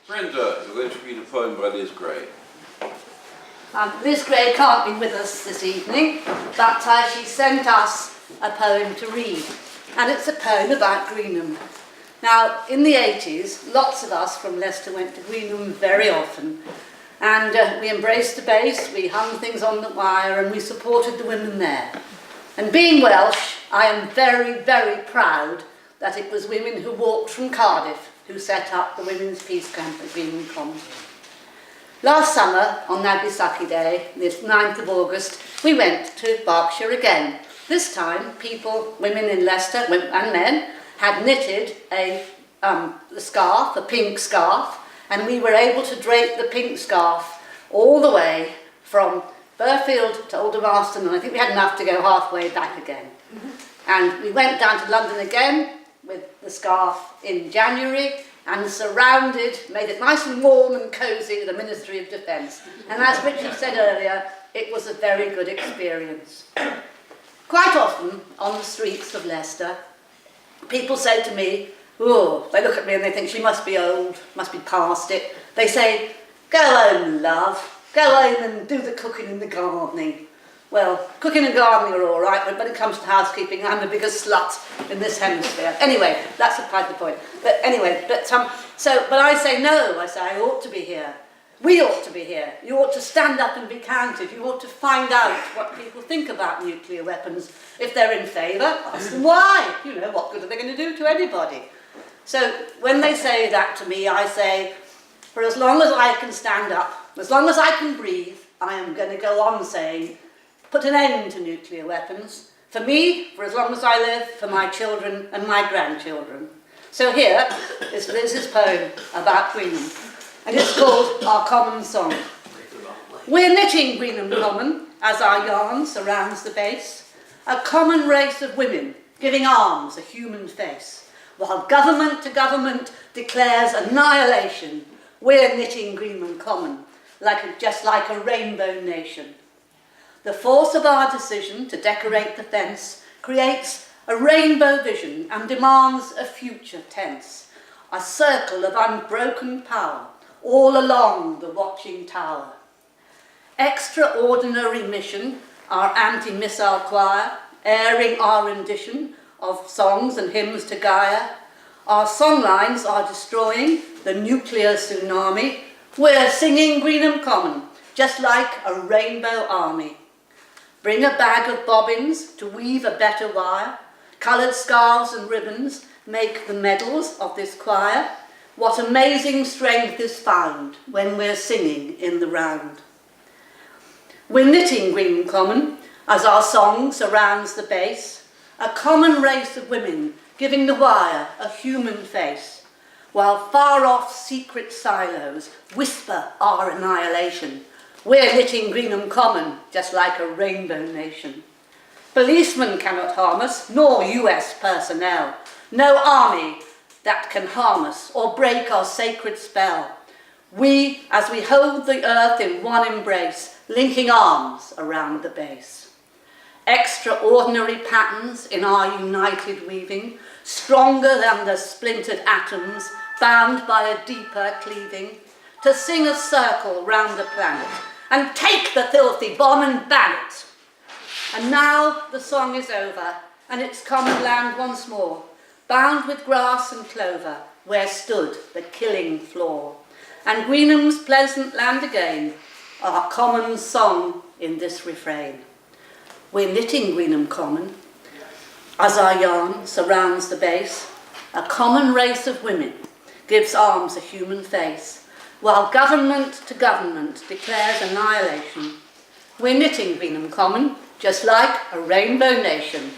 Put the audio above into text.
Brenda, you're going to read a poem by Liz Gray. Liz Gray can't be with us this evening, but she sent us a poem to read, and it's a poem about Greenham. Now, in the 80s, lots of us from Leicester went to Greenham very often, and we embraced the base, we hung things on the wire, and we supported the women there. And being Welsh, I am very, very proud that it was women who walked from Cardiff who set up the Women's Peace Camp at Greenham Common. Last summer, on Nagasaki Day, the 9th of August, we went to Berkshire again. This time, people, women in Leicester and men, had knitted a scarf, a pink scarf, and we were able to drape the pink scarf all the way from Burfield to Aldermaston, and I think we had enough to go halfway back again. And we went down to London again with the scarf in January, and surrounded, made it nice and warm and cosy with the Ministry of Defence. And as Richard said earlier, it was a very good experience. Quite often, on the streets of Leicester, people say to me, oh, they look at me and they think she must be old, must be past it. They say, go home, love, go home and do the cooking and the gardening. Well, cooking and gardening are all right, but when it comes to housekeeping, I'm the biggest slut in this hemisphere. Anyway, that's beside the point. But anyway, but I say no. I say I ought to be here. We ought to be here. You ought to stand up and be counted. You ought to find out what people think about nuclear weapons. If they're in favour, ask them why. You know, what good are they going to do to anybody? So when they say that to me, I say, for as long as I can stand up, as long as I can breathe, I am going to go on saying, put an end to nuclear weapons, for me, for as long as I live, for my children and my grandchildren. So here is Liz's poem about Greenham, and it's called Our Common Song. We're knitting Greenham Common as our yarn surrounds the base, a common race of women giving arms a human face. While government to government declares annihilation, we're knitting Greenham Common, just like a rainbow nation. The force of our decision to decorate the fence creates a rainbow vision and demands a future tense, a circle of unbroken power all along the watching tower. Extraordinary mission, our anti-missile choir, airing our rendition of songs and hymns to Gaia. Our songlines are destroying the nuclear tsunami. We're singing Greenham Common, just like a rainbow army. Bring a bag of bobbins to weave a better wire. Coloured scarves and ribbons make the medals of this choir. What amazing strength is found when we're singing in the round. We're knitting Greenham Common as our song surrounds the base, a common race of women giving the wire a human face, while far-off secret silos whisper our annihilation. We're knitting Greenham Common just like a rainbow nation. Policemen cannot harm us, nor US personnel. No army that can harm us or break our sacred spell. We, as we hold the earth in one embrace, linking arms around the base. Extraordinary patterns in our united weaving, stronger than the splintered atoms, bound by a deeper cleaving, to sing a circle round the planet, and take the filthy bomb and ban it. And now the song is over, and it's common land once more, bound with grass and clover, where stood the killing floor. And Greenham's pleasant land again, our common song in this refrain. We're knitting Greenham Common, as our yarn surrounds the base, a common race of women gives arms a human face, while government to government declares annihilation. We're knitting Greenham Common, just like a rainbow nation.